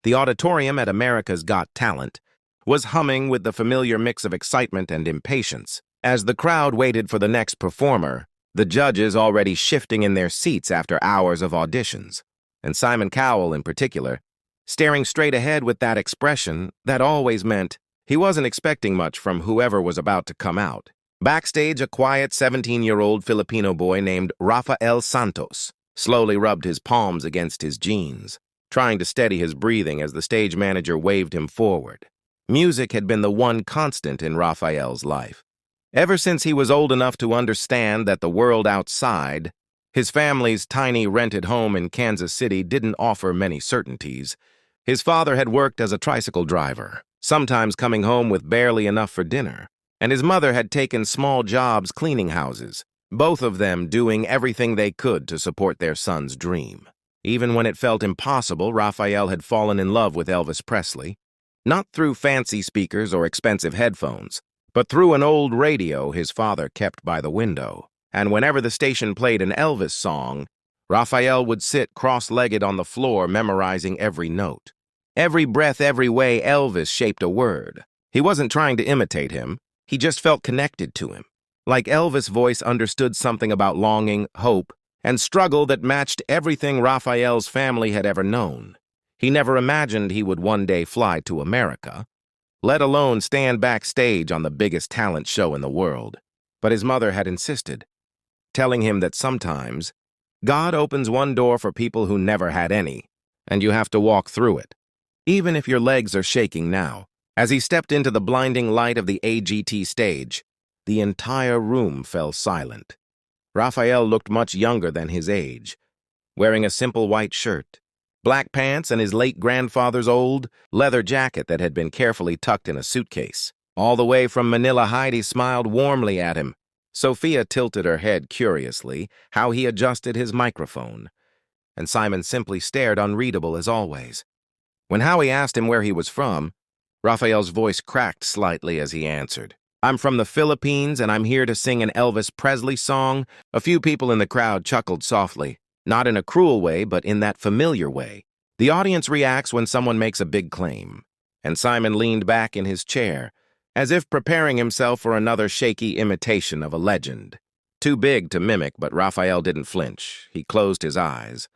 The auditorium at America's Got Talent was humming with the familiar mix of excitement and impatience. As the crowd waited for the next performer, the judges already shifting in their seats after hours of auditions, and Simon Cowell in particular, staring straight ahead with that expression that always meant he wasn't expecting much from whoever was about to come out. Backstage, a quiet 17-year-old Filipino boy named Rafael Santos slowly rubbed his palms against his jeans, trying to steady his breathing as the stage manager waved him forward. Music had been the one constant in Rafael's life. Ever since he was old enough to understand that the world outside, his family's tiny rented home in Kansas City, didn't offer many certainties. His father had worked as a tricycle driver, sometimes coming home with barely enough for dinner, and his mother had taken small jobs cleaning houses, both of them doing everything they could to support their son's dream. Even when it felt impossible, Rafael had fallen in love with Elvis Presley, not through fancy speakers or expensive headphones, but through an old radio his father kept by the window. And whenever the station played an Elvis song, Rafael would sit cross-legged on the floor memorizing every note. Every breath, every way, Elvis shaped a word. He wasn't trying to imitate him. He just felt connected to him. Like Elvis' voice understood something about longing, hope, and struggle that matched everything Rafael's family had ever known. He never imagined he would one day fly to America, let alone stand backstage on the biggest talent show in the world. But his mother had insisted, telling him that sometimes God opens one door for people who never had any, and you have to walk through it, even if your legs are shaking now. As he stepped into the blinding light of the AGT stage, the entire room fell silent. Rafael looked much younger than his age, wearing a simple white shirt, black pants, and his late grandfather's old leather jacket that had been carefully tucked in a suitcase. All the way from Manila, Heidi smiled warmly at him. Sophia tilted her head curiously, how he adjusted his microphone, and Simon simply stared, unreadable as always. When Howie asked him where he was from, Rafael's voice cracked slightly as he answered, "I'm from the Philippines, and I'm here to sing an Elvis Presley song." A few people in the crowd chuckled softly, not in a cruel way, but in that familiar way. The audience reacts when someone makes a big claim, and Simon leaned back in his chair, as if preparing himself for another shaky imitation of a legend. Too big to mimic, but Rafael didn't flinch. He closed his eyes,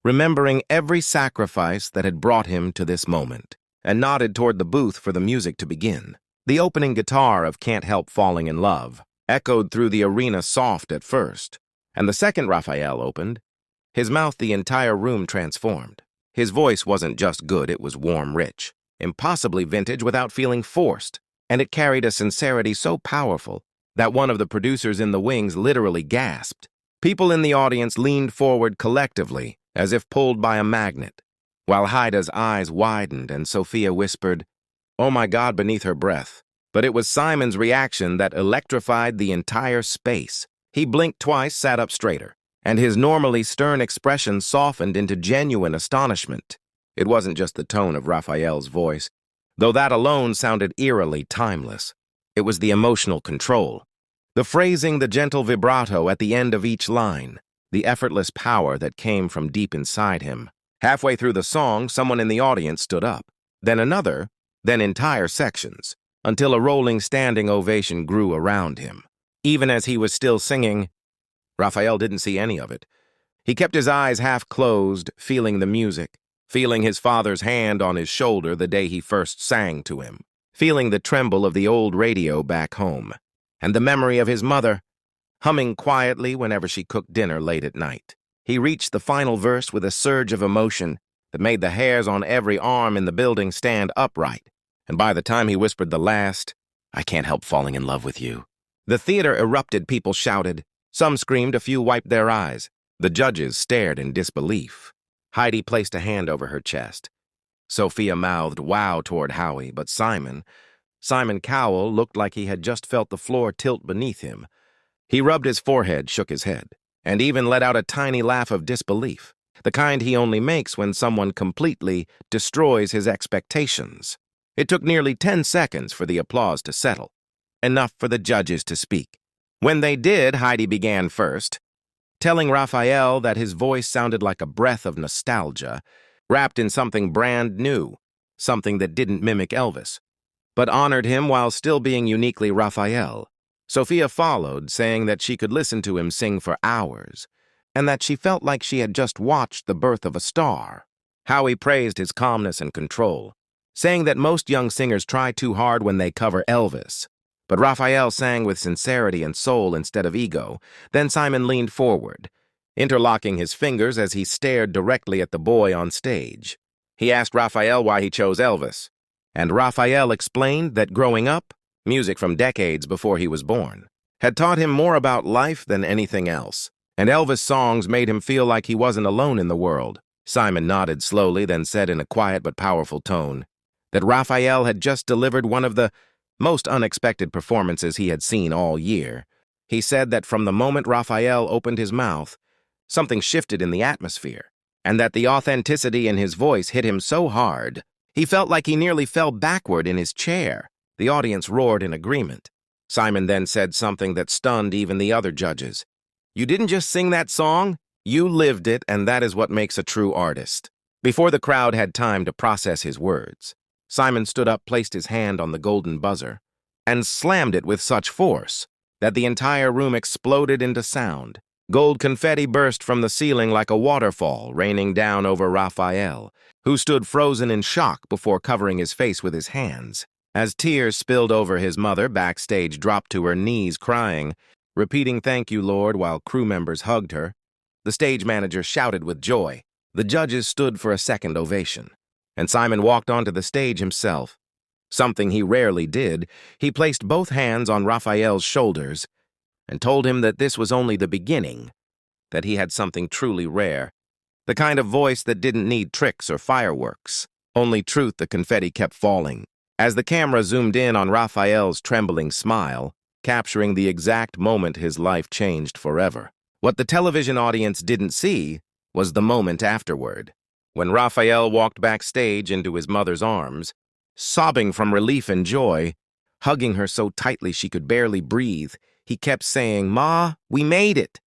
remembering every sacrifice that had brought him to this moment, and nodded toward the booth for the music to begin. The opening guitar of "Can't Help Falling in Love" echoed through the arena soft at first, and the second Rafael opened, his mouth the entire room transformed. His voice wasn't just good, it was warm, rich, impossibly vintage without feeling forced, and it carried a sincerity so powerful that one of the producers in the wings literally gasped. People in the audience leaned forward collectively, as if pulled by a magnet, while Haida's eyes widened and Sophia whispered, "Oh my God," beneath her breath. But it was Simon's reaction that electrified the entire space. He blinked twice, sat up straighter, and his normally stern expression softened into genuine astonishment. It wasn't just the tone of Rafael's voice, though that alone sounded eerily timeless. It was the emotional control, the phrasing, the gentle vibrato at the end of each line, the effortless power that came from deep inside him. Halfway through the song, someone in the audience stood up, then another, then entire sections, until a rolling standing ovation grew around him. Even as he was still singing, Rafael didn't see any of it. He kept his eyes half closed, feeling the music, feeling his father's hand on his shoulder the day he first sang to him, feeling the tremble of the old radio back home, and the memory of his mother, humming quietly whenever she cooked dinner late at night. He reached the final verse with a surge of emotion that made the hairs on every arm in the building stand upright, and by the time he whispered the last, "I can't help falling in love with you," the theater erupted. People shouted. Some screamed, a few wiped their eyes. The judges stared in disbelief. Heidi placed a hand over her chest. Sophia mouthed wow toward Howie, but Simon Cowell looked like he had just felt the floor tilt beneath him. He rubbed his forehead, shook his head, and even let out a tiny laugh of disbelief, the kind he only makes when someone completely destroys his expectations. It took nearly 10 seconds for the applause to settle, enough for the judges to speak. When they did, Heidi began first, telling Rafael that his voice sounded like a breath of nostalgia, wrapped in something brand new, something that didn't mimic Elvis, but honored him while still being uniquely Raphael. Sophia followed, saying that she could listen to him sing for hours, and that she felt like she had just watched the birth of a star. Howie praised his calmness and control, saying that most young singers try too hard when they cover Elvis. But Raphael sang with sincerity and soul instead of ego. Then Simon leaned forward, interlocking his fingers as he stared directly at the boy on stage. He asked Raphael why he chose Elvis, and Raphael explained that growing up, music from decades before he was born, had taught him more about life than anything else, and Elvis' songs made him feel like he wasn't alone in the world. Simon nodded slowly, then said in a quiet but powerful tone that Raphael had just delivered one of the most unexpected performances he had seen all year. He said that from the moment Raphael opened his mouth, something shifted in the atmosphere, and that the authenticity in his voice hit him so hard, he felt like he nearly fell backward in his chair. The audience roared in agreement. Simon then said something that stunned even the other judges. "You didn't just sing that song, you lived it, and that is what makes a true artist." Before the crowd had time to process his words, Simon stood up, placed his hand on the golden buzzer, and slammed it with such force that the entire room exploded into sound. Gold confetti burst from the ceiling like a waterfall, raining down over Raphael, who stood frozen in shock before covering his face with his hands. As tears spilled over, his mother backstage dropped to her knees crying, repeating "Thank you, Lord," while crew members hugged her. The stage manager shouted with joy. The judges stood for a second ovation, and Simon walked onto the stage himself. Something he rarely did, he placed both hands on Raphael's shoulders and told him that this was only the beginning, that he had something truly rare, the kind of voice that didn't need tricks or fireworks, only truth. The confetti kept falling as the camera zoomed in on Raphael's trembling smile, capturing the exact moment his life changed forever. What the television audience didn't see was the moment afterward, when Raphael walked backstage into his mother's arms, sobbing from relief and joy, hugging her so tightly she could barely breathe. He kept saying, "Ma, we made it."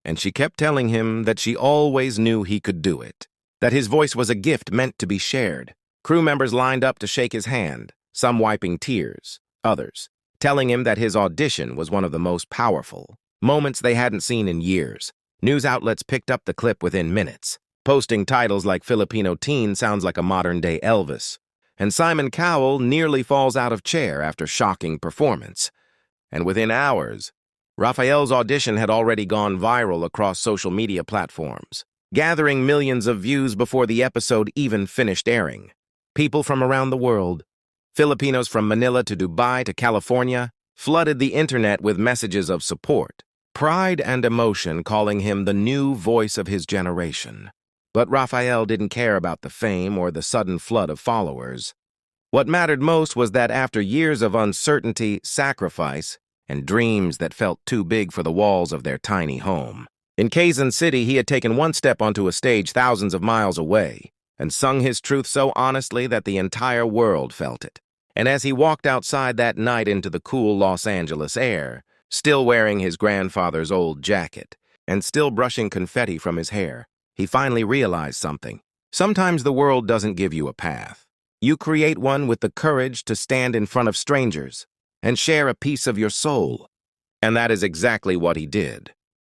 And she kept telling him that she always knew he could do it, that his voice was a gift meant to be shared. Crew members lined up to shake his hand, some wiping tears, others telling him that his audition was one of the most powerful moments they hadn't seen in years. News outlets picked up the clip within minutes, posting titles like "Filipino teen sounds like a modern-day Elvis," and "Simon Cowell nearly falls out of chair after shocking performance." And within hours, Raphael's audition had already gone viral across social media platforms, gathering millions of views before the episode even finished airing. People from around the world, Filipinos from Manila to Dubai to California, flooded the internet with messages of support, pride and emotion, calling him the new voice of his generation. But Raphael didn't care about the fame or the sudden flood of followers. What mattered most was that after years of uncertainty, sacrifice, and dreams that felt too big for the walls of their tiny home, in Quezon City he had taken one step onto a stage thousands of miles away and sung his truth so honestly that the entire world felt it. And as he walked outside that night into the cool Los Angeles air, still wearing his grandfather's old jacket and still brushing confetti from his hair, he finally realized something. Sometimes the world doesn't give you a path. You create one with the courage to stand in front of strangers and share a piece of your soul. And that is exactly what he did.